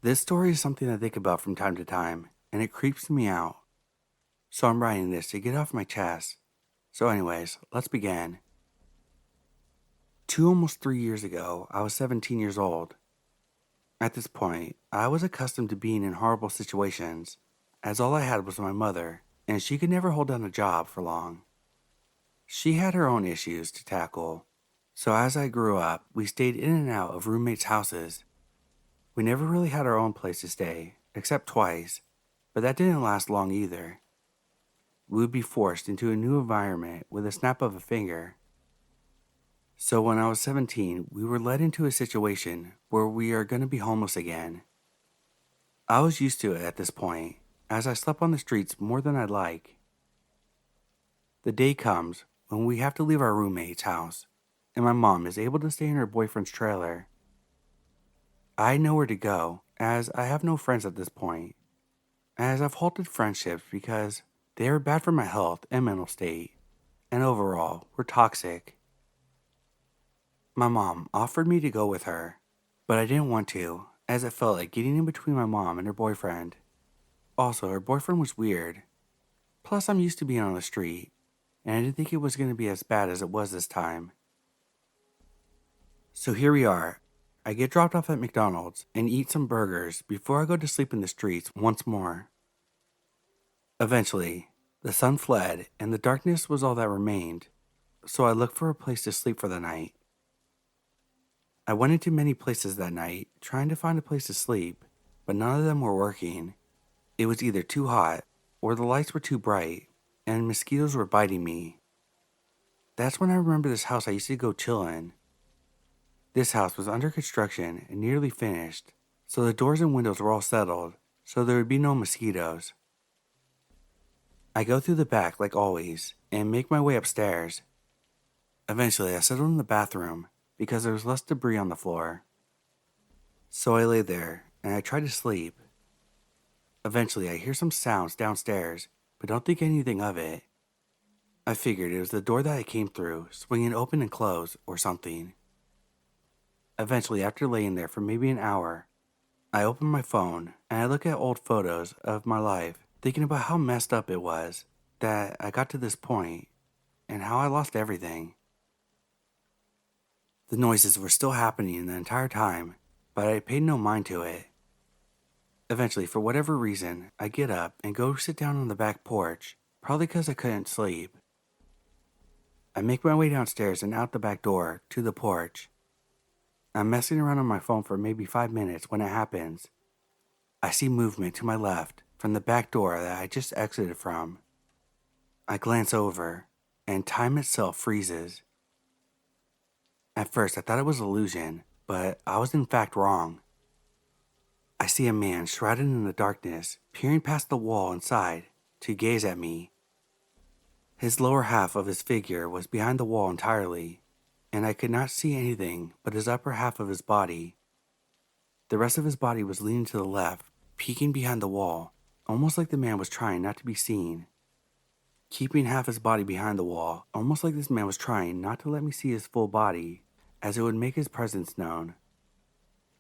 This story is something I think about from time to time, and it creeps me out. So I'm writing this to get off my chest. So, anyways, let's begin. Almost 3 years ago, I was 17 years old. At this point, I was accustomed to being in horrible situations, as all I had was my mother, and she could never hold down a job for long. She had her own issues to tackle, so as I grew up, we stayed in and out of roommates' houses. We never really had our own place to stay, except twice, but that didn't last long either. We would be forced into a new environment with a snap of a finger. So when I was 17, we were led into a situation where we are going to be homeless again. I was used to it at this point, as I slept on the streets more than I'd like. The day comes when we have to leave our roommate's house, and my mom is able to stay in her boyfriend's trailer. I had nowhere to go, as I have no friends at this point, as I've halted friendships because they are bad for my health and mental state, and overall, were toxic. My mom offered me to go with her, but I didn't want to, as it felt like getting in between my mom and her boyfriend. Also, her boyfriend was weird. Plus, I'm used to being on the street, and I didn't think it was going to be as bad as it was this time. So here we are. I get dropped off at McDonald's and eat some burgers before I go to sleep in the streets once more. Eventually, the sun fled and the darkness was all that remained, so I looked for a place to sleep for the night. I went into many places that night trying to find a place to sleep, but none of them were working. It was either too hot or the lights were too bright and mosquitoes were biting me. That's when I remember this house I used to go chill in. This house was under construction and nearly finished, so the doors and windows were all settled, so there would be no mosquitoes. I go through the back like always and make my way upstairs. Eventually, I settled in the bathroom because there was less debris on the floor. So I lay there and I try to sleep. Eventually, I hear some sounds downstairs, but don't think anything of it. I figured it was the door that I came through swinging open and closed or something. Eventually, after laying there for maybe an hour, I open my phone and I look at old photos of my life, thinking about how messed up it was that I got to this point and how I lost everything. The noises were still happening the entire time, but I paid no mind to it. Eventually, for whatever reason, I get up and go sit down on the back porch, probably because I couldn't sleep. I make my way downstairs and out the back door to the porch. I'm messing around on my phone for maybe 5 minutes when it happens. I see movement to my left from the back door that I just exited from. I glance over, and time itself freezes. At first, I thought it was illusion, but I was in fact wrong. I see a man shrouded in the darkness, peering past the wall inside to gaze at me. His lower half of his figure was behind the wall entirely, and I could not see anything but his upper half of his body. The rest of his body was leaning to the left, peeking behind the wall, almost like the man was trying not to be seen. Keeping half his body behind the wall, almost like this man was trying not to let me see his full body, as it would make his presence known.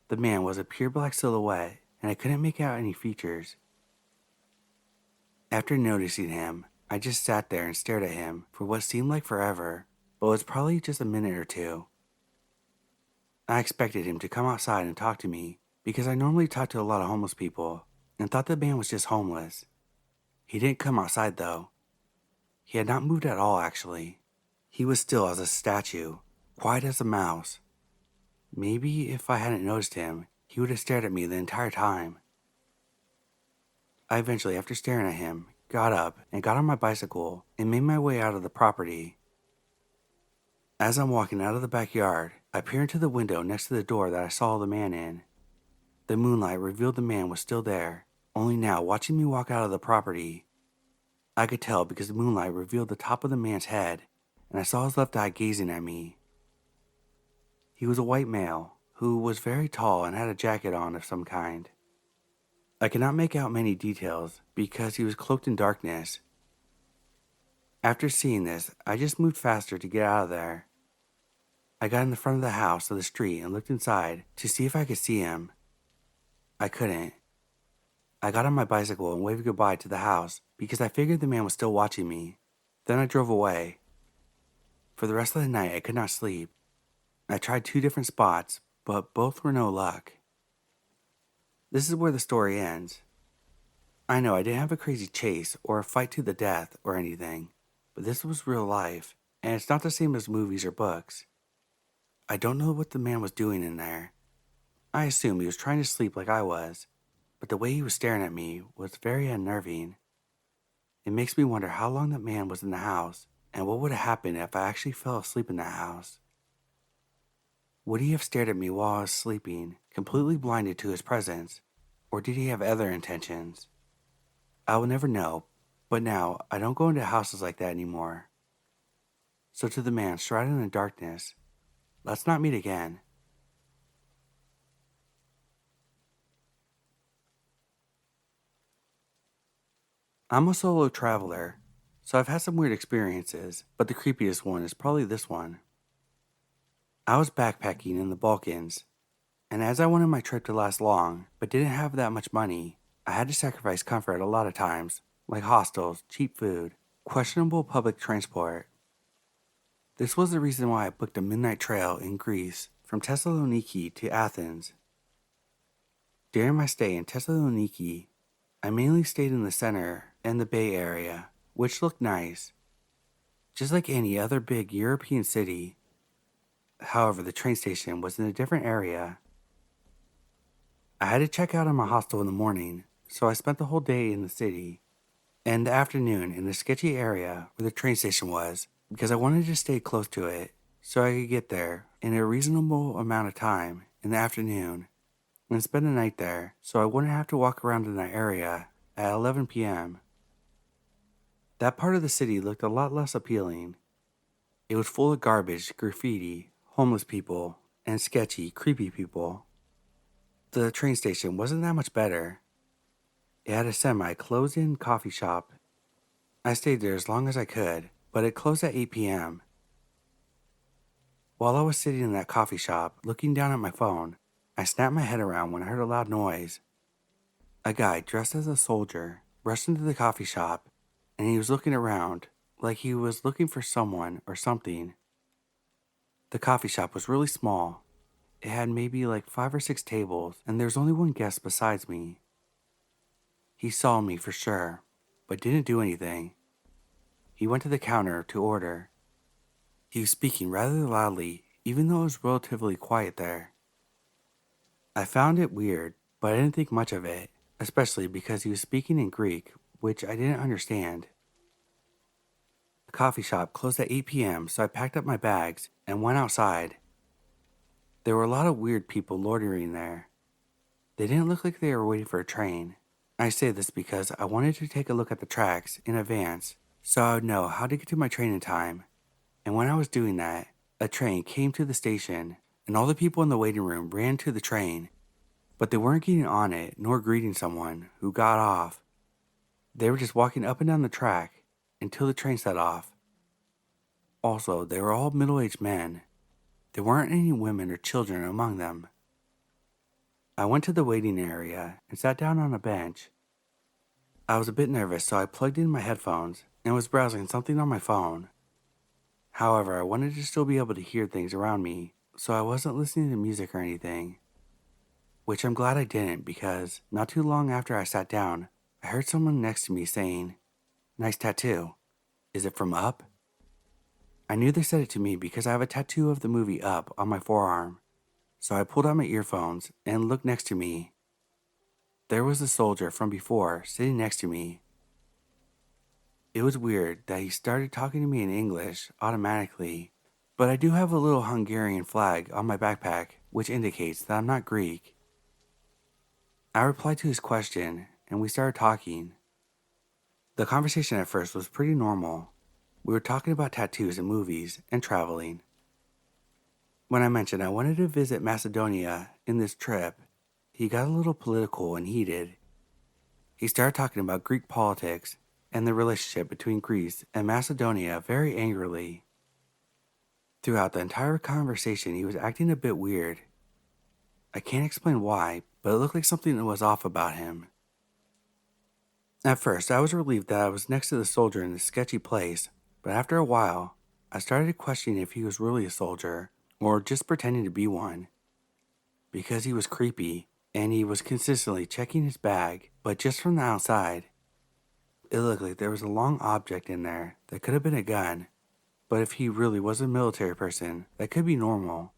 The man was a pure black silhouette, and I couldn't make out any features. After noticing him, I just sat there and stared at him for what seemed like forever, but was probably just a minute or two. I expected him to come outside and talk to me, because I normally talk to a lot of homeless people, and thought the man was just homeless. He didn't come outside though. He had not moved at all, actually. He was still as a statue, quiet as a mouse. Maybe if I hadn't noticed him, he would have stared at me the entire time. I eventually, after staring at him, got up and got on my bicycle and made my way out of the property. As I'm walking out of the backyard, I peer into the window next to the door that I saw the man in. The moonlight revealed the man was still there, only now watching me walk out of the property. I could tell because the moonlight revealed the top of the man's head, and I saw his left eye gazing at me. He was a white male, who was very tall and had a jacket on of some kind. I could not make out many details because he was cloaked in darkness. After seeing this, I just moved faster to get out of there. I got in the front of the house to the street and looked inside to see if I could see him. I couldn't. I got on my bicycle and waved goodbye to the house because I figured the man was still watching me. Then I drove away. For the rest of the night, I could not sleep. I tried 2 different spots, but both were no luck. This is where the story ends. I know I didn't have a crazy chase or a fight to the death or anything, but this was real life, and it's not the same as movies or books. I don't know what the man was doing in there. I assume he was trying to sleep like I was, but the way he was staring at me was very unnerving. It makes me wonder how long that man was in the house, and what would have happened if I actually fell asleep in that house. Would he have stared at me while I was sleeping, completely blinded to his presence, or did he have other intentions? I will never know, but now I don't go into houses like that anymore. So to the man shrouded in the darkness, let's not meet again. I'm a solo traveler, so I've had some weird experiences, but the creepiest one is probably this one. I was backpacking in the Balkans, and as I wanted my trip to last long, but didn't have that much money, I had to sacrifice comfort a lot of times, like hostels, cheap food, questionable public transport. This was the reason why I booked a midnight trail in Greece from Thessaloniki to Athens. During my stay in Thessaloniki, I mainly stayed in the center and the Bay Area, which looked nice, just like any other big European city. However, the train station was in a different area. I had to check out of my hostel in the morning, so I spent the whole day in the city and the afternoon in the sketchy area where the train station was because I wanted to stay close to it so I could get there in a reasonable amount of time in the afternoon and spend the night there so I wouldn't have to walk around in that area at 11 p.m. That part of the city looked a lot less appealing. It was full of garbage, graffiti, homeless people, and sketchy, creepy people. The train station wasn't that much better. It had a semi-closed-in coffee shop. I stayed there as long as I could, but it closed at 8 p.m. While I was sitting in that coffee shop, looking down at my phone, I snapped my head around when I heard a loud noise. A guy dressed as a soldier rushed into the coffee shop, and he was looking around like he was looking for someone or something. The coffee shop was really small. It had maybe like 5 or 6 tables, and there was only one guest besides me. He saw me for sure, but didn't do anything. He went to the counter to order. He was speaking rather loudly, even though it was relatively quiet there. I found it weird, but I didn't think much of it, especially because he was speaking in Greek, which I didn't understand. The coffee shop closed at 8 p.m., so I packed up my bags and went outside. There were a lot of weird people loitering there. They didn't look like they were waiting for a train. I say this because I wanted to take a look at the tracks in advance so I would know how to get to my train in time. And when I was doing that, a train came to the station and all the people in the waiting room ran to the train, but they weren't getting on it nor greeting someone who got off. They were just walking up and down the track until the train set off. Also, they were all middle-aged men. There weren't any women or children among them. I went to the waiting area and sat down on a bench. I was a bit nervous, so I plugged in my headphones and was browsing something on my phone. However, I wanted to still be able to hear things around me, so I wasn't listening to music or anything. Which I'm glad I didn't because not too long after I sat down, I heard someone next to me saying, "Nice tattoo. Is it from Up?" I knew they said it to me because I have a tattoo of the movie Up on my forearm. So I pulled out my earphones and looked next to me. There was the soldier from before sitting next to me. It was weird that he started talking to me in English automatically, but I do have a little Hungarian flag on my backpack, which indicates that I'm not Greek. I replied to his question, and we started talking. The conversation at first was pretty normal. We were talking about tattoos and movies and traveling. When I mentioned I wanted to visit Macedonia in this trip, he got a little political and heated. He started talking about Greek politics and the relationship between Greece and Macedonia very angrily. Throughout the entire conversation, he was acting a bit weird. I can't explain why, but it looked like something was off about him. At first, I was relieved that I was next to the soldier in this sketchy place, but after a while, I started questioning if he was really a soldier or just pretending to be one. Because he was creepy, and he was consistently checking his bag, but just from the outside. It looked like there was a long object in there that could have been a gun, but if he really was a military person, that could be normal.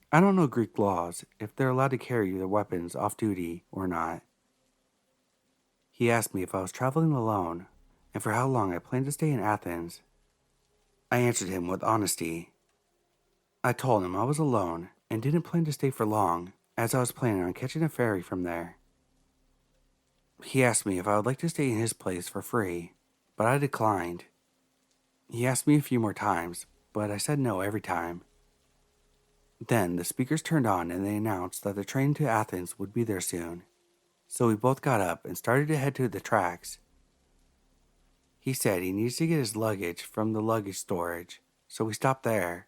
I don't know Greek laws, if they're allowed to carry their weapons off duty or not. He asked me if I was traveling alone, and for how long I planned to stay in Athens. I answered him with honesty. I told him I was alone and didn't plan to stay for long, as I was planning on catching a ferry from there. He asked me if I would like to stay in his place for free, but I declined. He asked me a few more times, but I said no every time. Then the speakers turned on and they announced that the train to Athens would be there soon. So we both got up and started to head to the tracks. He said he needs to get his luggage from the luggage storage, so we stopped there.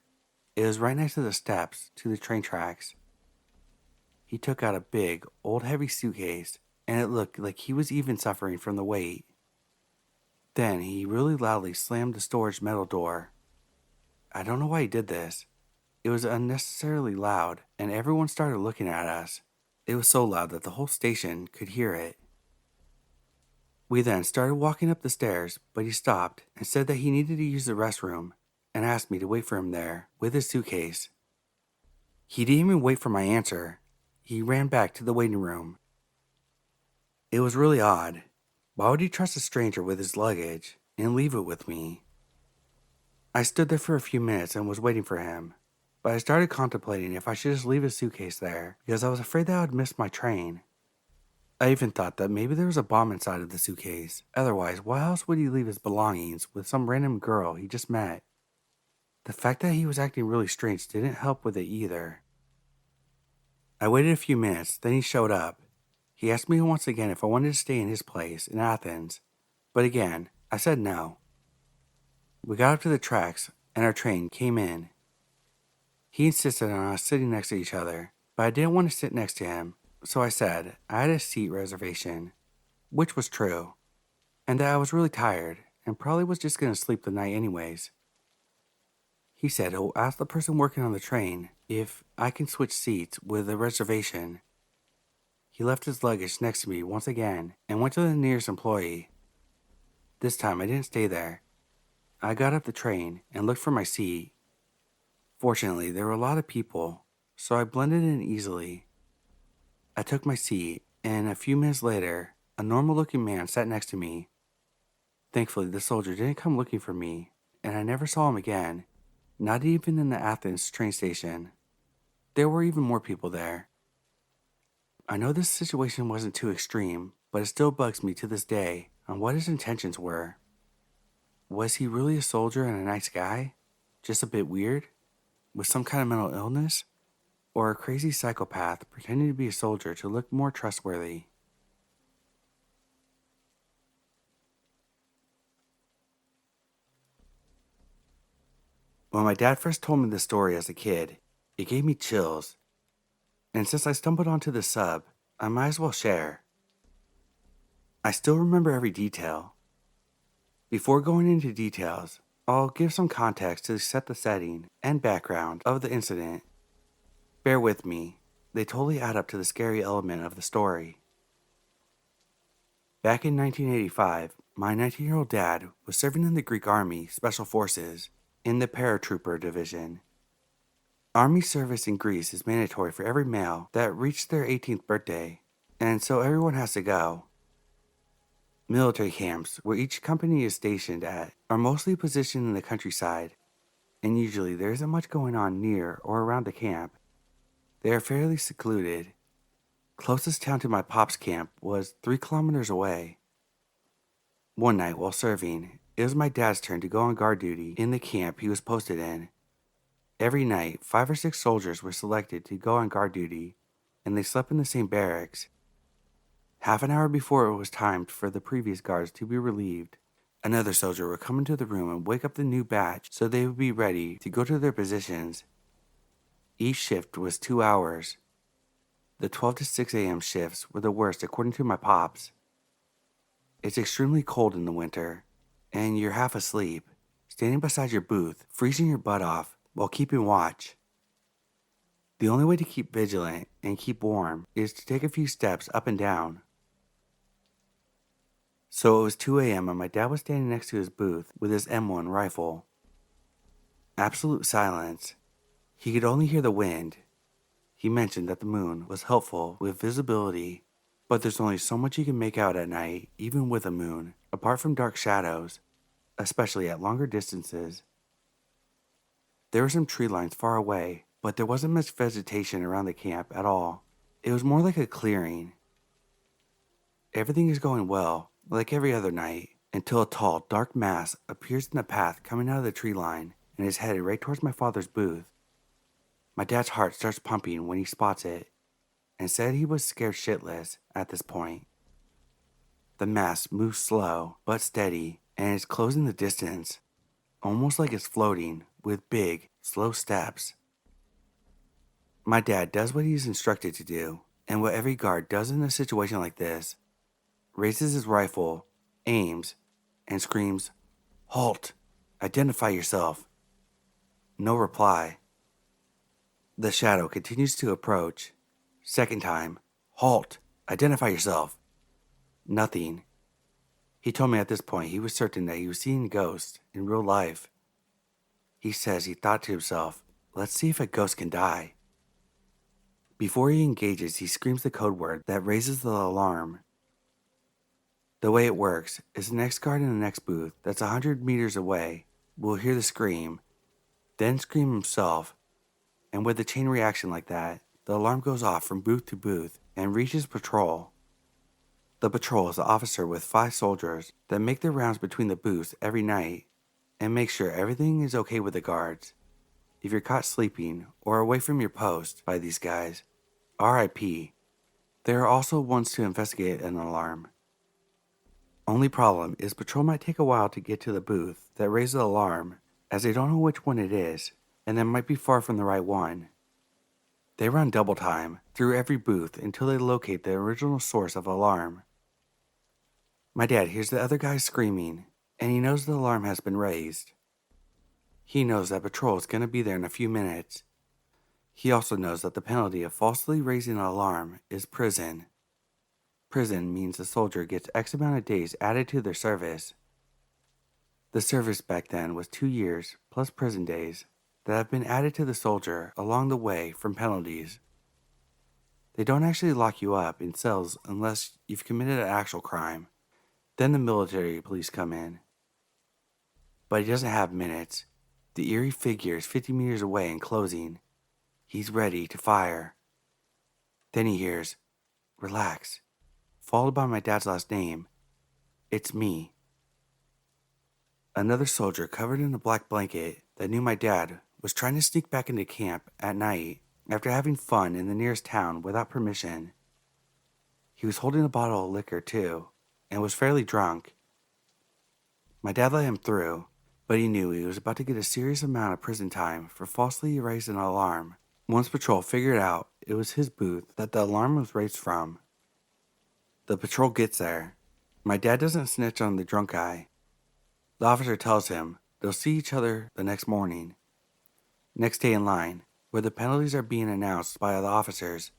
It was right next to the steps to the train tracks. He took out a big, old heavy suitcase, and it looked like he was even suffering from the weight. Then he really loudly slammed the storage metal door. I don't know why he did this. It was unnecessarily loud, and everyone started looking at us. It was so loud that the whole station could hear it. We then started walking up the stairs, but he stopped and said that he needed to use the restroom and asked me to wait for him there with his suitcase. He didn't even wait for my answer. He ran back to the waiting room. It was really odd. Why would he trust a stranger with his luggage and leave it with me? I stood there for a few minutes and was waiting for him, but I started contemplating if I should just leave his suitcase there because I was afraid that I would miss my train. I even thought that maybe there was a bomb inside of the suitcase. Otherwise, why else would he leave his belongings with some random girl he just met? The fact that he was acting really strange didn't help with it either. I waited a few minutes, then he showed up. He asked me once again if I wanted to stay in his place in Athens, but again, I said no. We got up to the tracks, and our train came in. He insisted on us sitting next to each other, but I didn't want to sit next to him, so I said I had a seat reservation, which was true, and that I was really tired and probably was just going to sleep the night anyways. He said he'll ask the person working on the train if I can switch seats with a reservation. He left his luggage next to me once again and went to the nearest employee. This time I didn't stay there. I got up the train and looked for my seat. Fortunately, there were a lot of people, so I blended in easily. I took my seat, and a few minutes later, a normal-looking man sat next to me. Thankfully, the soldier didn't come looking for me, and I never saw him again, not even in the Athens train station. There were even more people there. I know this situation wasn't too extreme, but it still bugs me to this day on what his intentions were. Was he really a soldier and a nice guy? Just a bit weird? With some kind of mental illness? Or a crazy psychopath pretending to be a soldier to look more trustworthy? When my dad first told me this story as a kid, it gave me chills. And since I stumbled onto the sub, I might as well share. I still remember every detail. Before going into details, I'll give some context to set the setting and background of the incident. Bear with me, they totally add up to the scary element of the story. Back in 1985, my 19-year-old dad was serving in the Greek Army Special Forces in the Paratrooper Division. Army service in Greece is mandatory for every male that reached their 18th birthday, and so everyone has to go. Military camps, where each company is stationed at, are mostly positioned in the countryside, and usually there isn't much going on near or around the camp. They are fairly secluded. Closest town to my pop's camp was 3 kilometers away. One night while serving, it was my dad's turn to go on guard duty in the camp he was posted in. Every night, 5 or 6 soldiers were selected to go on guard duty, and they slept in the same barracks. Half an hour before it was timed for the previous guards to be relieved, another soldier would come into the room and wake up the new batch so they would be ready to go to their positions. Each shift was 2 hours. The 12 to 6 a.m. shifts were the worst according to my pops. It's extremely cold in the winter, and you're half asleep, standing beside your booth, freezing your butt off while keeping watch. The only way to keep vigilant and keep warm is to take a few steps up and down. So it was 2 a.m. and my dad was standing next to his booth with his M1 rifle. Absolute silence. He could only hear the wind. He mentioned that the moon was helpful with visibility, but there's only so much you can make out at night, even with a moon, apart from dark shadows, especially at longer distances. There were some tree lines far away, but there wasn't much vegetation around the camp at all. It was more like a clearing. Everything is going well, like every other night, until a tall, dark mass appears in the path coming out of the tree line and is headed right towards my father's booth. My dad's heart starts pumping when he spots it, and said he was scared shitless at this point. The mass moves slow but steady and is closing the distance, almost like it's floating with big, slow steps. My dad does what he's instructed to do, and what every guard does in a situation like this: raises his rifle, aims, and screams, "Halt! Identify yourself." No reply. The shadow continues to approach. Second time, "Halt! Identify yourself." Nothing. He told me at this point he was certain that he was seeing ghosts in real life. He says he thought to himself, let's see if a ghost can die. Before he engages, he screams the code word that raises the alarm. The way it works is the next guard in the next booth that's 100 meters away will hear the scream, then scream himself, and with a chain reaction like that, the alarm goes off from booth to booth and reaches patrol. The patrol is an officer with 5 soldiers that make their rounds between the booths every night and make sure everything is okay with the guards. If you're caught sleeping or away from your post by these guys, RIP. They are also ones to investigate an alarm. Only problem is patrol might take a while to get to the booth that raised the alarm, as they don't know which one it is, and it might be far from the right one. They run double time through every booth until they locate the original source of alarm. My dad hears the other guys screaming, and he knows the alarm has been raised. He knows that patrol is going to be there in a few minutes. He also knows that the penalty of falsely raising an alarm is prison. Prison means a soldier gets X amount of days added to their service. The service back then was 2 years plus prison days that have been added to the soldier along the way from penalties. They don't actually lock you up in cells unless you've committed an actual crime. Then the military police come in. But he doesn't have minutes. The eerie figure is 50 meters away and closing. He's ready to fire. Then he hears, "Relax," followed by my dad's last name. It's me. Another soldier covered in a black blanket that knew my dad was trying to sneak back into camp at night after having fun in the nearest town without permission. He was holding a bottle of liquor too, and was fairly drunk. My dad let him through, but he knew he was about to get a serious amount of prison time for falsely raising an alarm. Once patrol figured out it was his booth that the alarm was raised from. The patrol gets there. My dad doesn't snitch on the drunk guy. The officer tells him they'll see each other the next morning. Next day in line, where the penalties are being announced by the officers,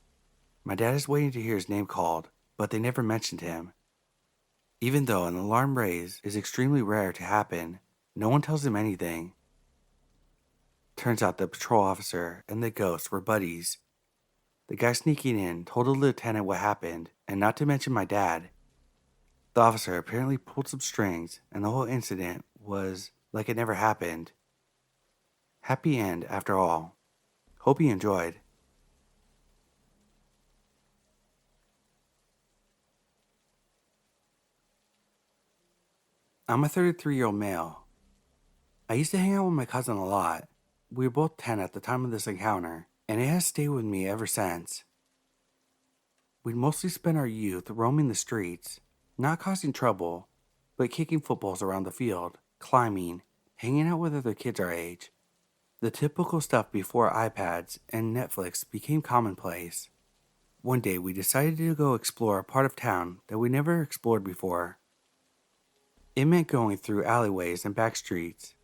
my dad is waiting to hear his name called, but they never mentioned him. Even though an alarm raise is extremely rare to happen, no one tells him anything. Turns out the patrol officer and the ghost were buddies. The guy sneaking in told the lieutenant what happened, and not to mention my dad. The officer apparently pulled some strings, and the whole incident was like it never happened. Happy end after all. Hope you enjoyed. I'm a 33-year-old male. I used to hang out with my cousin a lot. We were both 10 at the time of this encounter, and it has stayed with me ever since. We'd mostly spend our youth roaming the streets, not causing trouble, but kicking footballs around the field, climbing, hanging out with other kids our age. The typical stuff before iPads and Netflix became commonplace. One day we decided to go explore a part of town that we never explored before. It meant going through alleyways and back streets.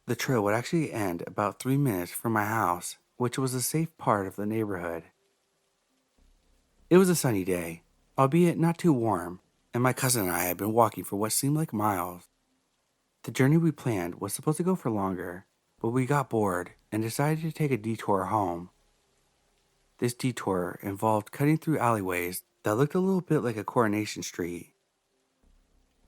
The trail would actually end about 3 minutes from my house, which was a safe part of the neighborhood. It was a sunny day, albeit not too warm, and my cousin and I had been walking for what seemed like miles. The journey we planned was supposed to go for longer, but we got bored and decided to take a detour home. This detour involved cutting through alleyways that looked a little bit like a Coronation Street.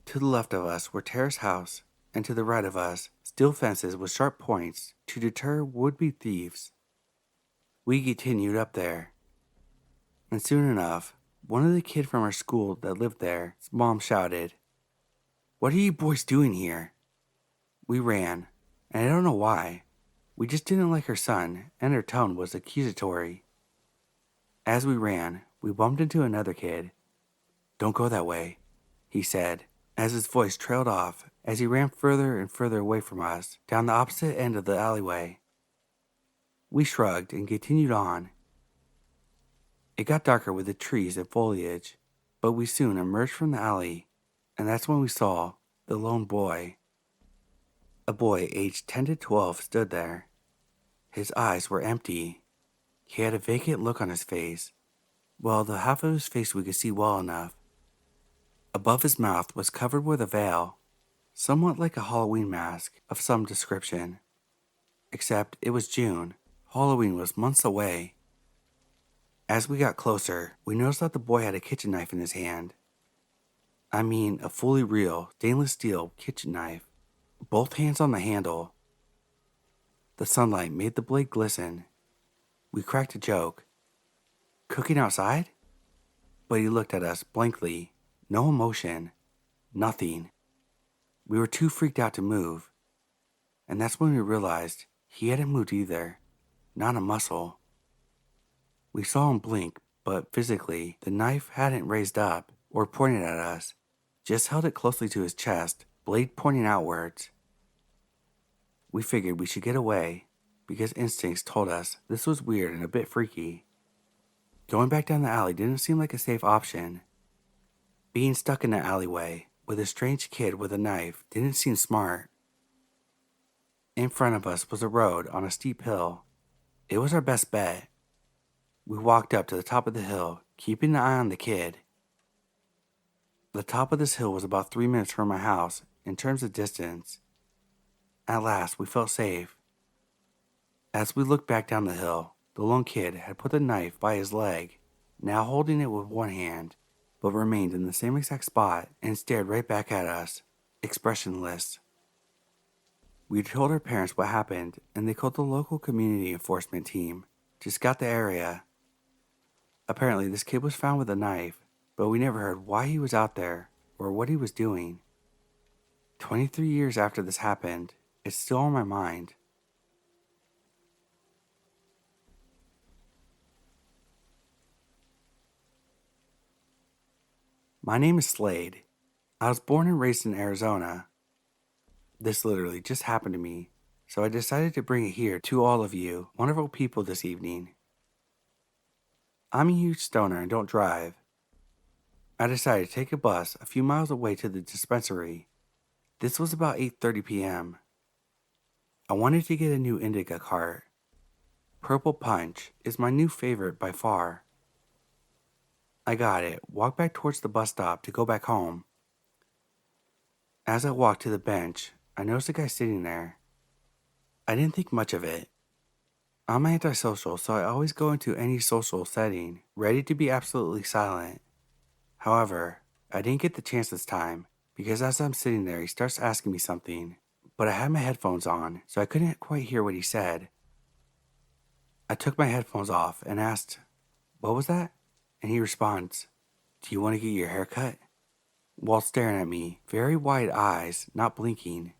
To the left of us were terrace houses, and to the right of us, steel fences with sharp points to deter would-be thieves. We continued up there, and soon enough, one of the kids from our school that lived there's mom shouted, "What are you boys doing here?" We ran, and I don't know why. We just didn't like her son, and her tone was accusatory. As we ran, we bumped into another kid. "Don't go that way," he said, as his voice trailed off as he ran further and further away from us, down the opposite end of the alleyway. We shrugged and continued on. It got darker with the trees and foliage, but we soon emerged from the alley, and that's when we saw the lone boy. A boy aged 10 to 12 stood there. His eyes were empty. He had a vacant look on his face, well, the half of his face we could see well enough. Above his mouth was covered with a veil, somewhat like a Halloween mask of some description. Except it was June. Halloween was months away. As we got closer, we noticed that the boy had a kitchen knife in his hand. I mean, a fully real stainless steel kitchen knife, both hands on the handle. The sunlight made the blade glisten. We cracked a joke. "Cooking outside?" But he looked at us blankly, no emotion, nothing. We were too freaked out to move, and that's when we realized he hadn't moved either, not a muscle. We saw him blink, but physically, the knife hadn't raised up or pointed at us, just held it closely to his chest, blade pointing outwards. We figured we should get away, because instincts told us this was weird and a bit freaky. Going back down the alley didn't seem like a safe option. Being stuck in the alleyway with a strange kid with a knife didn't seem smart. In front of us was a road on a steep hill. It was our best bet. We walked up to the top of the hill, keeping an eye on the kid. The top of this hill was about 3 minutes from my house in terms of distance. At last, we felt safe. As we looked back down the hill, the lone kid had put the knife by his leg, now holding it with one hand, but remained in the same exact spot and stared right back at us, expressionless. We told our parents what happened, and they called the local community enforcement team to scout the area. Apparently, this kid was found with a knife, but we never heard why he was out there or what he was doing. 23 years after this happened, it's still on my mind. My name is Slade. I was born and raised in Arizona. This literally just happened to me, so I decided to bring it here to all of you wonderful people this evening. I'm a huge stoner and don't drive. I decided to take a bus a few miles away to the dispensary. This was about 8:30 p.m. I wanted to get a new indica cart. Purple Punch is my new favorite by far. I got it, walked back towards the bus stop to go back home. As I walked to the bench, I noticed a guy sitting there. I didn't think much of it. I'm antisocial, so I always go into any social setting ready to be absolutely silent. However, I didn't get the chance this time, because as I'm sitting there, he starts asking me something, but I had my headphones on, so I couldn't quite hear what he said. I took my headphones off and asked, "What was that?" And he responds, "Do you want to get your hair cut?" While staring at me, very wide eyes, not blinking.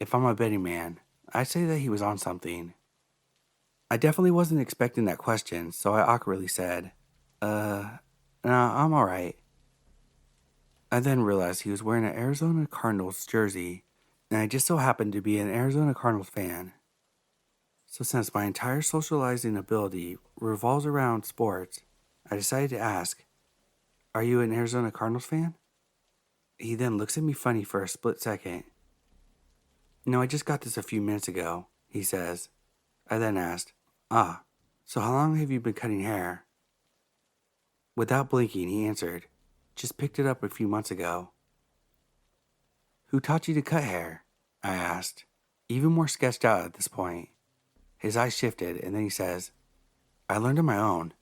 If I'm a betting man, I'd say that he was on something. I definitely wasn't expecting that question, so I awkwardly said, no, I'm alright. I then realized he was wearing an Arizona Cardinals jersey, and I just so happened to be an Arizona Cardinals fan. So since my entire socializing ability revolves around sports, I decided to ask, "Are you an Arizona Cardinals fan?" He then looks at me funny for a split second. "No, I just got this a few minutes ago," he says. I then asked, "Ah, so how long have you been cutting hair?" Without blinking, he answered, "Just picked it up a few months ago." "Who taught you to cut hair?" I asked, even more sketched out at this point. His eyes shifted, and then he says, "I learned on my own.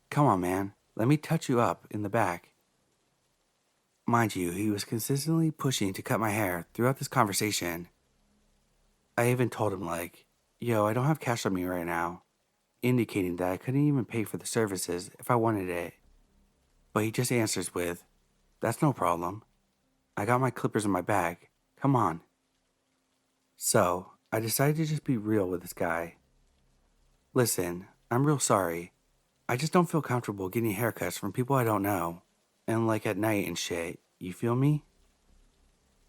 Come on, man, let me touch you up in the back." Mind you, he was consistently pushing to cut my hair throughout this conversation. I even told him, like, "Yo, I don't have cash on me right now," indicating that I couldn't even pay for the services if I wanted it. But he just answers with, "That's no problem. I got my clippers in my bag. Come on." So, I decided to just be real with this guy. "Listen, I'm real sorry. I just don't feel comfortable getting haircuts from people I don't know. And like at night and shit, you feel me?"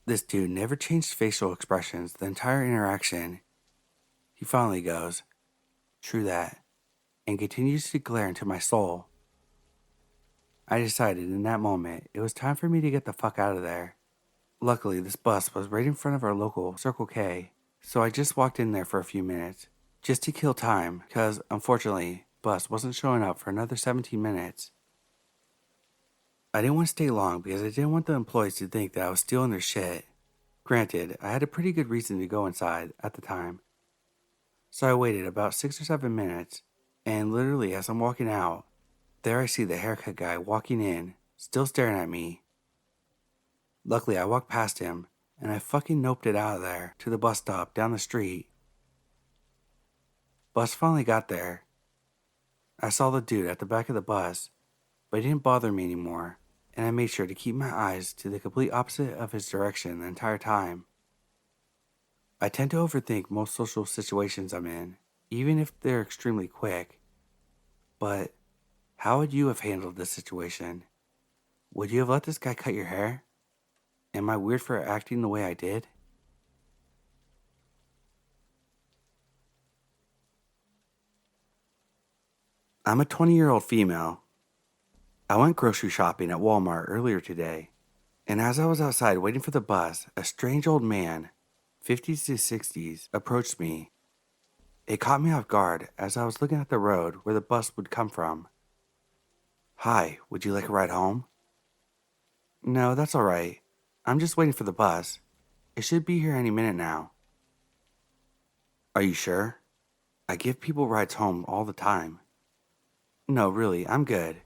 This dude never changed facial expressions the entire interaction. He finally goes, "True that," and continues to glare into my soul. I decided in that moment it was time for me to get the fuck out of there. Luckily, this bus was right in front of our local Circle K, so I just walked in there for a few minutes, just to kill time, because unfortunately, bus wasn't showing up for another 17 minutes. I didn't want to stay long because I didn't want the employees to think that I was stealing their shit. Granted, I had a pretty good reason to go inside at the time. So I waited about 6 or 7 minutes, and literally as I'm walking out, there I see the haircut guy walking in, still staring at me. Luckily, I walked past him, and I fucking noped it out of there to the bus stop down the street. Bus finally got there. I saw the dude at the back of the bus, but he didn't bother me anymore, and I made sure to keep my eyes to the complete opposite of his direction the entire time. I tend to overthink most social situations I'm in, even if they're extremely quick. But how would you have handled this situation? Would you have let this guy cut your hair? Am I weird for acting the way I did? I'm a 20-year-old female. I went grocery shopping at Walmart earlier today, and as I was outside waiting for the bus, a strange old man, 50s to 60s, approached me. It caught me off guard as I was looking at the road where the bus would come from. "Hi, would you like a ride home?" "No, that's all right. I'm just waiting for the bus. It should be here any minute now." "Are you sure? I give people rides home all the time." "No, really, I'm good.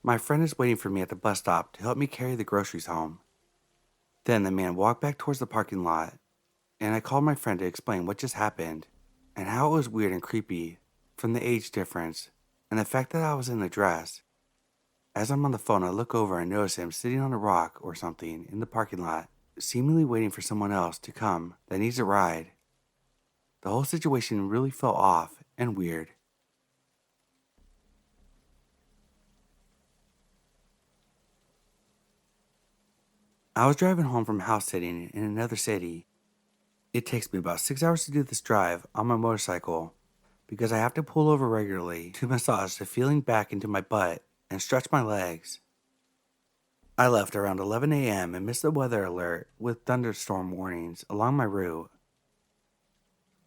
My friend is waiting for me at the bus stop to help me carry the groceries home." Then the man walked back towards the parking lot, and I called my friend to explain what just happened and how it was weird and creepy from the age difference and the fact that I was in a dress. As I'm on the phone, I look over and notice him sitting on a rock or something in the parking lot, seemingly waiting for someone else to come that needs a ride. The whole situation really felt off and weird. I was driving home from house sitting in another city. It takes me about 6 hours to do this drive on my motorcycle because I have to pull over regularly to massage the feeling back into my butt and stretch my legs. I left around 11 a.m. and missed the weather alert with thunderstorm warnings along my route.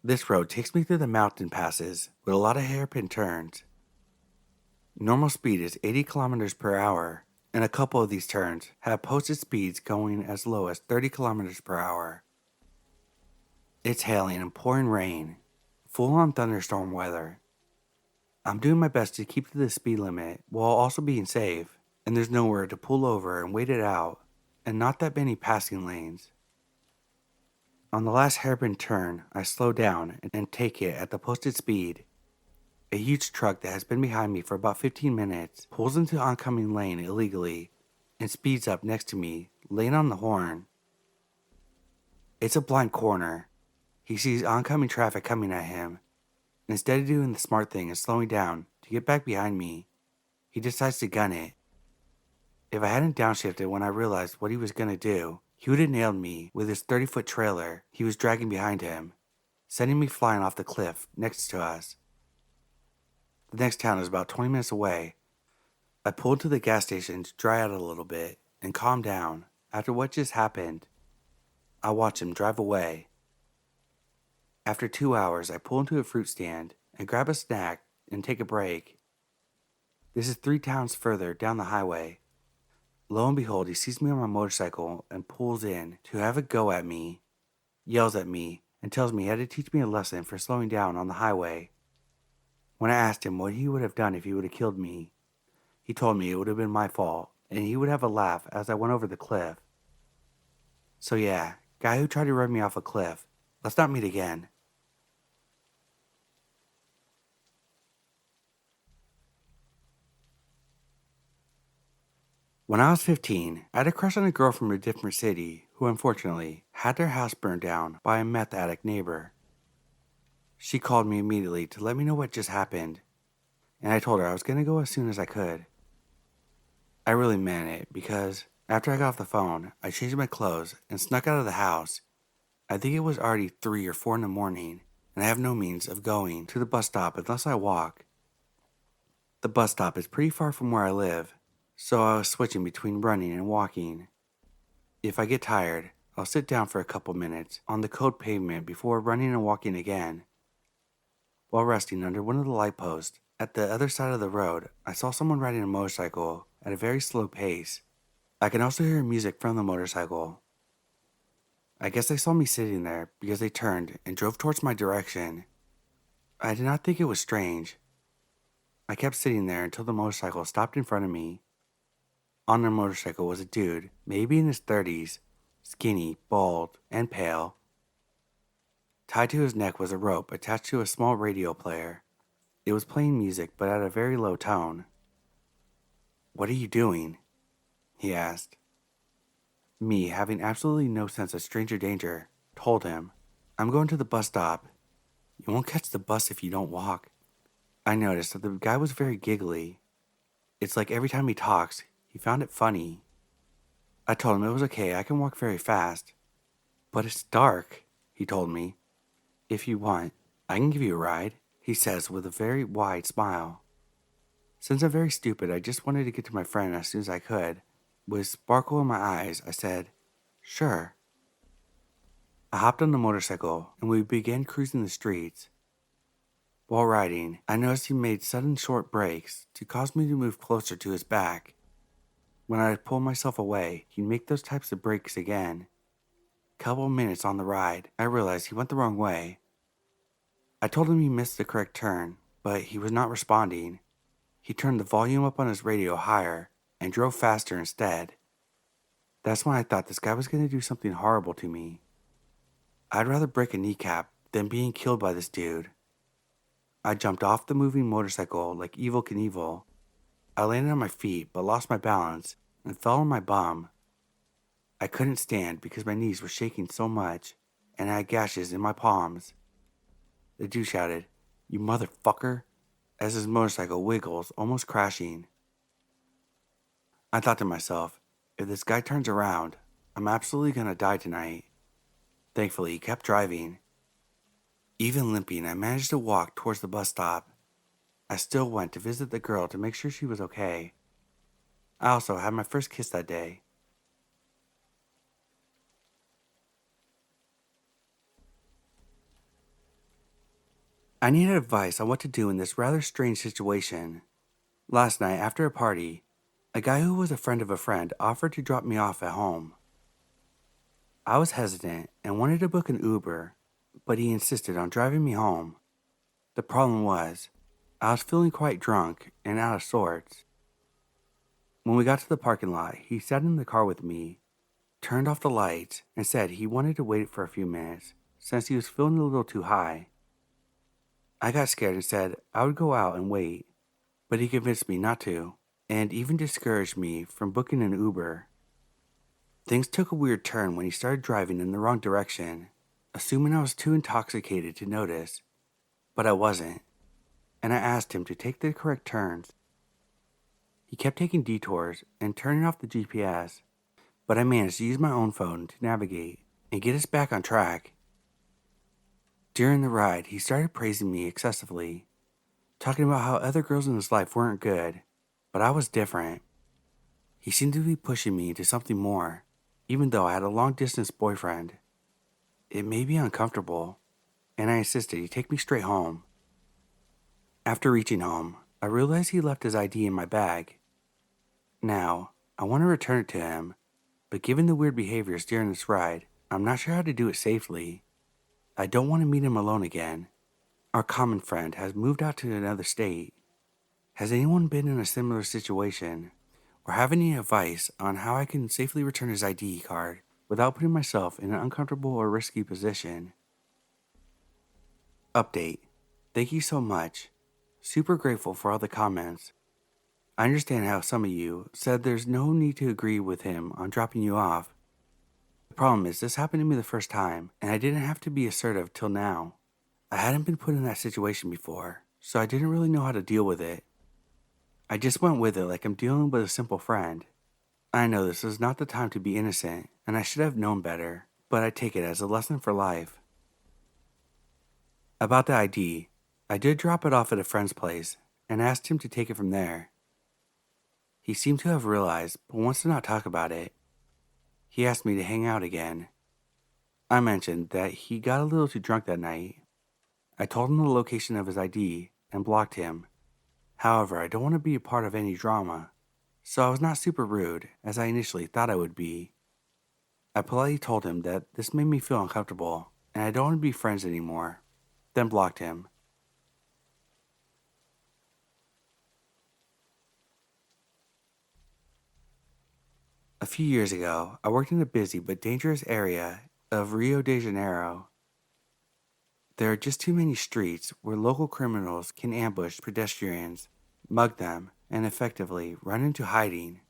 This road takes me through the mountain passes with a lot of hairpin turns. Normal speed is 80 kilometers per hour, and a couple of these turns have posted speeds going as low as 30 kilometers per hour. It's hailing and pouring rain, full-on thunderstorm weather. I'm doing my best to keep to the speed limit while also being safe, and there's nowhere to pull over and wait it out, and not that many passing lanes. On the last hairpin turn, I slow down and take it at the posted speed. A huge truck that has been behind me for about 15 minutes pulls into the oncoming lane illegally and speeds up next to me, laying on the horn. It's a blind corner. He sees oncoming traffic coming at him. Instead of doing the smart thing and slowing down to get back behind me, he decides to gun it. If I hadn't downshifted when I realized what he was going to do, he would have nailed me with his 30-foot trailer he was dragging behind him, sending me flying off the cliff next to us. The next town is about 20 minutes away. I pulled to the gas station to dry out a little bit and calm down. After what just happened, I watched him drive away. After 2 hours, I pull into a fruit stand and grab a snack and take a break. This is 3 towns further down the highway. Lo and behold, he sees me on my motorcycle and pulls in to have a go at me, yells at me, and tells me he had to teach me a lesson for slowing down on the highway. When I asked him what he would have done if he would have killed me, he told me it would have been my fault, and he would have a laugh as I went over the cliff. So yeah, guy who tried to run me off a cliff, let's not meet again. When I was 15, I had a crush on a girl from a different city who unfortunately had their house burned down by a meth addict neighbor. She called me immediately to let me know what just happened, and I told her I was going to go as soon as I could. I really meant it because after I got off the phone, I changed my clothes and snuck out of the house. I think it was already 3 or 4 in the morning, and I have no means of going to the bus stop unless I walk. The bus stop is pretty far from where I live, so I was switching between running and walking. If I get tired, I'll sit down for a couple minutes on the cold pavement before running and walking again. While resting under one of the light posts at the other side of the road, I saw someone riding a motorcycle at a very slow pace. I can also hear music from the motorcycle. I guess they saw me sitting there because they turned and drove towards my direction. I did not think it was strange. I kept sitting there until the motorcycle stopped in front of me. On their motorcycle was a dude, maybe in his 30s, skinny, bald, and pale. Tied to his neck was a rope attached to a small radio player. It was playing music, but at a very low tone. "What are you doing?" he asked. Me, having absolutely no sense of stranger danger, told him, "I'm going to the bus stop. You won't catch the bus if you don't walk." I noticed that the guy was very giggly. It's like every time he talks, he found it funny. I told him it was okay, I can walk very fast. "But it's dark," he told me. "If you want, I can give you a ride," he says with a very wide smile. Since I'm very stupid, I just wanted to get to my friend as soon as I could. With sparkle in my eyes, I said, "Sure." I hopped on the motorcycle and we began cruising the streets. While riding, I noticed he made sudden short breaks to cause me to move closer to his back. When I'd pull myself away, he'd make those types of breaks again. Couple minutes on the ride, I realized he went the wrong way. I told him he missed the correct turn, but he was not responding. He turned the volume up on his radio higher and drove faster instead. That's when I thought this guy was going to do something horrible to me. I'd rather break a kneecap than being killed by this dude. I jumped off the moving motorcycle like Evel Knievel. I landed on my feet but lost my balance and fell on my bum. I couldn't stand because my knees were shaking so much and I had gashes in my palms. The dude shouted, "You motherfucker," as his motorcycle wiggles, almost crashing. I thought to myself, if this guy turns around, I'm absolutely gonna die tonight. Thankfully, he kept driving. Even limping, I managed to walk towards the bus stop. I still went to visit the girl to make sure she was okay. I also had my first kiss that day. I needed advice on what to do in this rather strange situation. Last night, after a party, a guy who was a friend of a friend offered to drop me off at home. I was hesitant and wanted to book an Uber, but he insisted on driving me home. The problem was, I was feeling quite drunk and out of sorts. When we got to the parking lot, he sat in the car with me, turned off the lights, and said he wanted to wait for a few minutes since he was feeling a little too high. I got scared and said I would go out and wait, but he convinced me not to, and even discouraged me from booking an Uber. Things took a weird turn when he started driving in the wrong direction, assuming I was too intoxicated to notice, but I wasn't, and I asked him to take the correct turns. He kept taking detours and turning off the GPS, but I managed to use my own phone to navigate and get us back on track. During the ride, he started praising me excessively, talking about how other girls in his life weren't good. But I was different. He seemed to be pushing me into something more, even though I had a long-distance boyfriend. It made me uncomfortable, and I insisted he take me straight home. After reaching home, I realized he left his ID in my bag. Now, I want to return it to him, but given the weird behaviors during this ride, I'm not sure how to do it safely. I don't want to meet him alone again. Our common friend has moved out to another state. Has anyone been in a similar situation, or have any advice on how I can safely return his ID card without putting myself in an uncomfortable or risky position? Update. Thank you so much. Super grateful for all the comments. I understand how some of you said there's no need to agree with him on dropping you off. The problem is this happened to me the first time, and I didn't have to be assertive till now. I hadn't been put in that situation before, so I didn't really know how to deal with it. I just went with it like I'm dealing with a simple friend. I know this is not the time to be innocent, and I should have known better, but I take it as a lesson for life. About the ID, I did drop it off at a friend's place and asked him to take it from there. He seemed to have realized, but wants to not talk about it. He asked me to hang out again. I mentioned that he got a little too drunk that night. I told him the location of his ID and blocked him. However, I don't want to be a part of any drama, so I was not super rude as I initially thought I would be. I politely told him that this made me feel uncomfortable and I don't want to be friends anymore, then blocked him. A few years ago, I worked in a busy but dangerous area of Rio de Janeiro. There are just too many streets where local criminals can ambush pedestrians, mug them, and effectively run into hiding.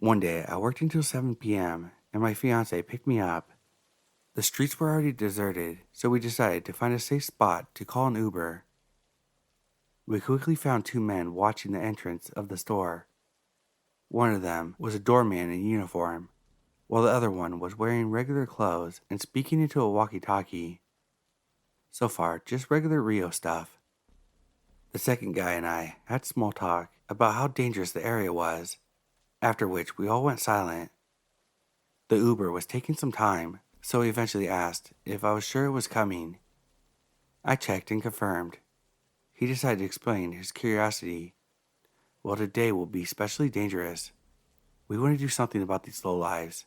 One day, I worked until 7 p.m. and my fiance picked me up. The streets were already deserted, so we decided to find a safe spot to call an Uber. We quickly found two men watching the entrance of the store. One of them was a doorman in uniform, while the other one was wearing regular clothes and speaking into a walkie-talkie. So far, just regular Rio stuff. The second guy and I had small talk about how dangerous the area was, after which we all went silent. The Uber was taking some time, so he eventually asked if I was sure it was coming. I checked and confirmed. He decided to explain his curiosity. Well, today will be especially dangerous. We want to do something about these lowlives.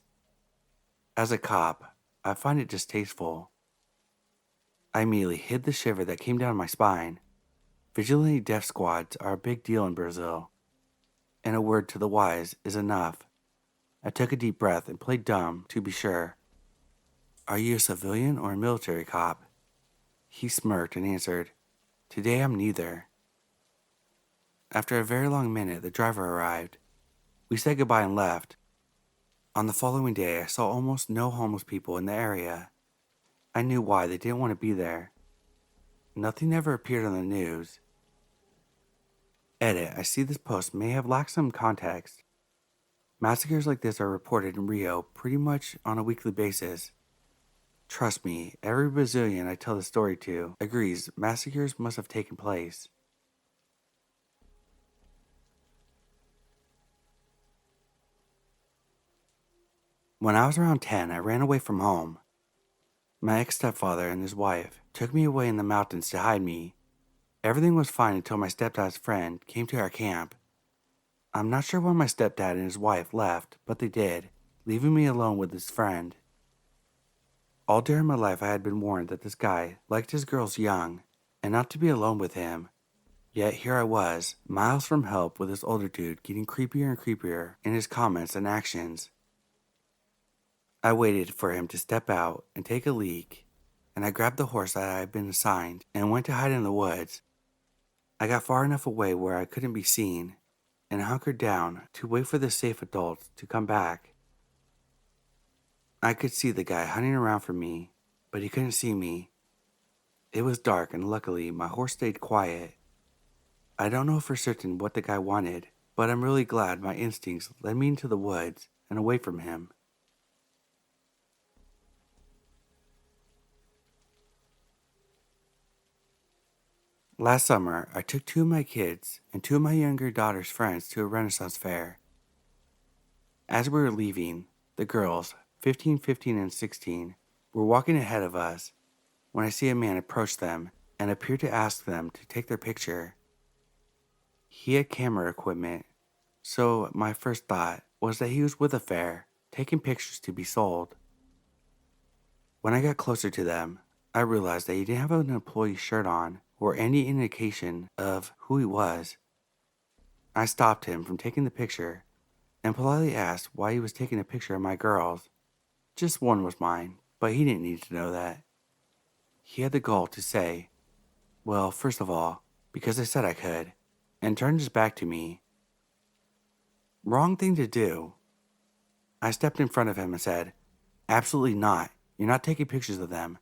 As a cop, I find it distasteful. I immediately hid the shiver that came down my spine. Vigilante death squads are a big deal in Brazil, and a word to the wise is enough. I took a deep breath and played dumb to be sure. Are you a civilian or a military cop? He smirked and answered, Today I'm neither. After a very long minute, the driver arrived. We said goodbye and left. On the following day, I saw almost no homeless people in the area. I knew why they didn't want to be there. Nothing ever appeared on the news. Edit, I see this post may have lacked some context. Massacres like this are reported in Rio pretty much on a weekly basis. Trust me, every Brazilian I tell the story to agrees massacres must have taken place. When I was around 10, I ran away from home. My ex-stepfather and his wife took me away in the mountains to hide me. Everything was fine until my stepdad's friend came to our camp. I'm not sure why my stepdad and his wife left, but they did, leaving me alone with his friend. All during my life I had been warned that this guy liked his girls young, and not to be alone with him. Yet here I was, miles from help with this older dude getting creepier and creepier in his comments and actions. I waited for him to step out and take a leak, and I grabbed the horse that I had been assigned and went to hide in the woods. I got far enough away where I couldn't be seen, and hunkered down to wait for the safe adults to come back. I could see the guy hunting around for me, but he couldn't see me. It was dark, and luckily my horse stayed quiet. I don't know for certain what the guy wanted, but I'm really glad my instincts led me into the woods and away from him. Last summer, I took 2 of my kids and 2 of my younger daughter's friends to a Renaissance fair. As we were leaving, the girls, 15, 15, and 16, were walking ahead of us when I see a man approach them and appear to ask them to take their picture. He had camera equipment, so my first thought was that he was with a fair, taking pictures to be sold. When I got closer to them, I realized that he didn't have an employee shirt on or any indication of who he was. I stopped him from taking the picture and politely asked why he was taking a picture of my girls. Just one was mine, but he didn't need to know that. He had the gall to say, well, first of all, because I said I could, and turned his back to me. Wrong thing to do. I stepped in front of him and said, absolutely not. You're not taking pictures of them.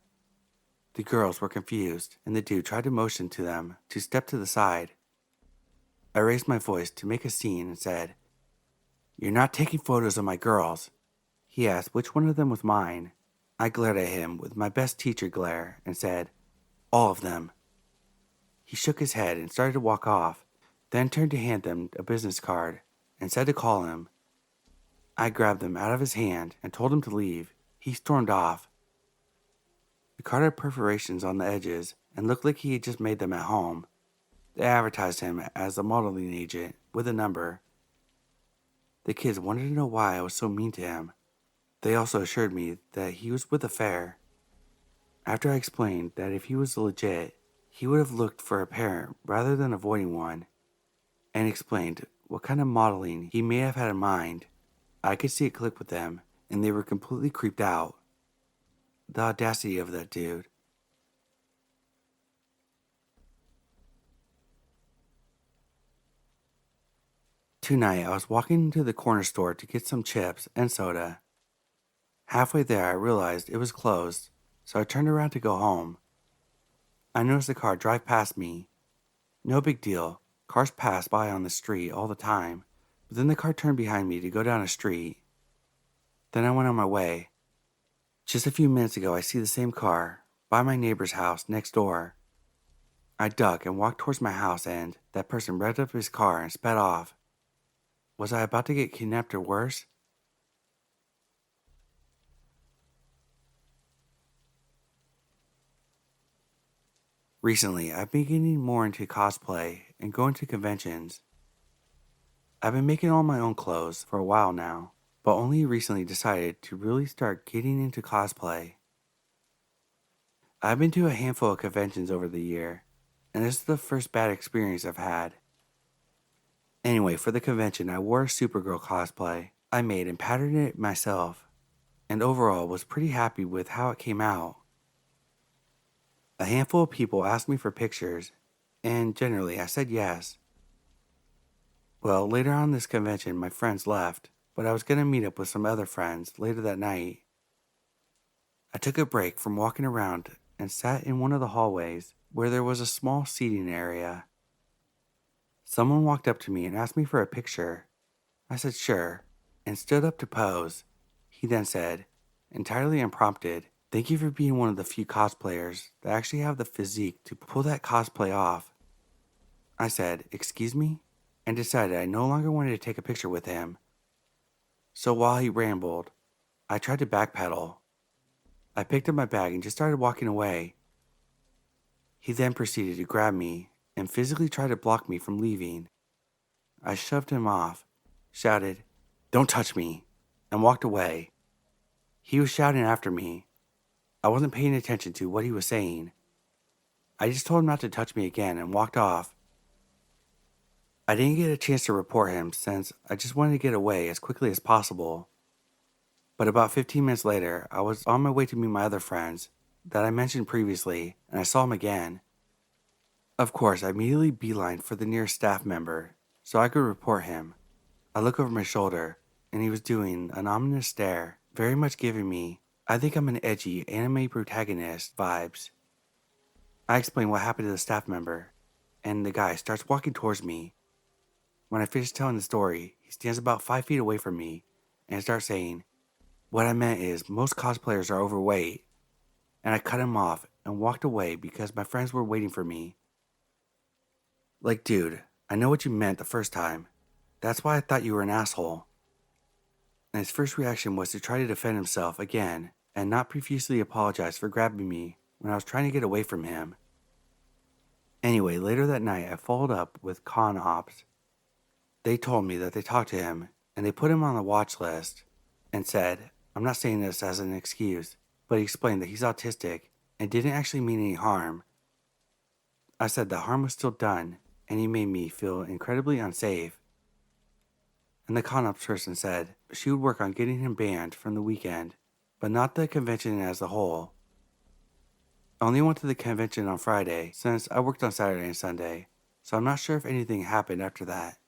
The girls were confused, and the dude tried to motion to them to step to the side. I raised my voice to make a scene and said, you're not taking photos of my girls. He asked which one of them was mine. I glared at him with my best teacher glare and said, all of them. He shook his head and started to walk off, then turned to hand them a business card and said to call him. I grabbed them out of his hand and told him to leave. He stormed off. The card had perforations on the edges and looked like he had just made them at home. They advertised him as a modeling agent with a number. The kids wanted to know why I was so mean to him. They also assured me that he was with a fair. After I explained that if he was legit, he would have looked for a parent rather than avoiding one, and explained what kind of modeling he may have had in mind, I could see it click with them, and they were completely creeped out. The audacity of that dude. Tonight, I was walking into the corner store to get some chips and soda. Halfway there, I realized it was closed, so I turned around to go home. I noticed a car drive past me. No big deal. Cars pass by on the street all the time, but then the car turned behind me to go down a street. Then I went on my way. Just a few minutes ago, I see the same car by my neighbor's house next door. I ducked and walked towards my house, and that person revved up his car and sped off. Was I about to get kidnapped or worse? Recently, I've been getting more into cosplay and going to conventions. I've been making all my own clothes for a while now, but only recently decided to really start getting into cosplay. I've been to a handful of conventions over the year, and this is the first bad experience I've had. Anyway, for the convention, I wore a Supergirl cosplay I made and patterned it myself, and overall was pretty happy with how it came out. A handful of people asked me for pictures, and generally I said yes. Well, later on this convention, my friends left, but I was going to meet up with some other friends later that night. I took a break from walking around and sat in one of the hallways where there was a small seating area. Someone walked up to me and asked me for a picture. I said sure, and stood up to pose. He then said, entirely unprompted, thank you for being one of the few cosplayers that actually have the physique to pull that cosplay off. I said, excuse me? And decided I no longer wanted to take a picture with him. So while he rambled, I tried to backpedal. I picked up my bag and just started walking away. He then proceeded to grab me and physically tried to block me from leaving. I shoved him off, shouted, don't touch me, and walked away. He was shouting after me. I wasn't paying attention to what he was saying. I just told him not to touch me again and walked off. I didn't get a chance to report him since I just wanted to get away as quickly as possible. But about 15 minutes later, I was on my way to meet my other friends that I mentioned previously, and I saw him again. Of course, I immediately beelined for the nearest staff member so I could report him. I look over my shoulder, and he was doing an ominous stare, very much giving me, I think I'm an edgy anime protagonist vibes. I explain what happened to the staff member, and the guy starts walking towards me. When I finish telling the story, he stands about 5 feet away from me and starts saying, what I meant is most cosplayers are overweight, and I cut him off and walked away because my friends were waiting for me. Like, dude, I know what you meant the first time. That's why I thought you were an asshole. And his first reaction was to try to defend himself again and not profusely apologize for grabbing me when I was trying to get away from him. Anyway, later that night, I followed up with Con Ops. They told me that they talked to him and they put him on the watch list and said, I'm not saying this as an excuse, but he explained that he's autistic and didn't actually mean any harm. I said the harm was still done and he made me feel incredibly unsafe. And the Con Ops person said she would work on getting him banned from the weekend, but not the convention as a whole. I only went to the convention on Friday since I worked on Saturday and Sunday, so I'm not sure if anything happened after that.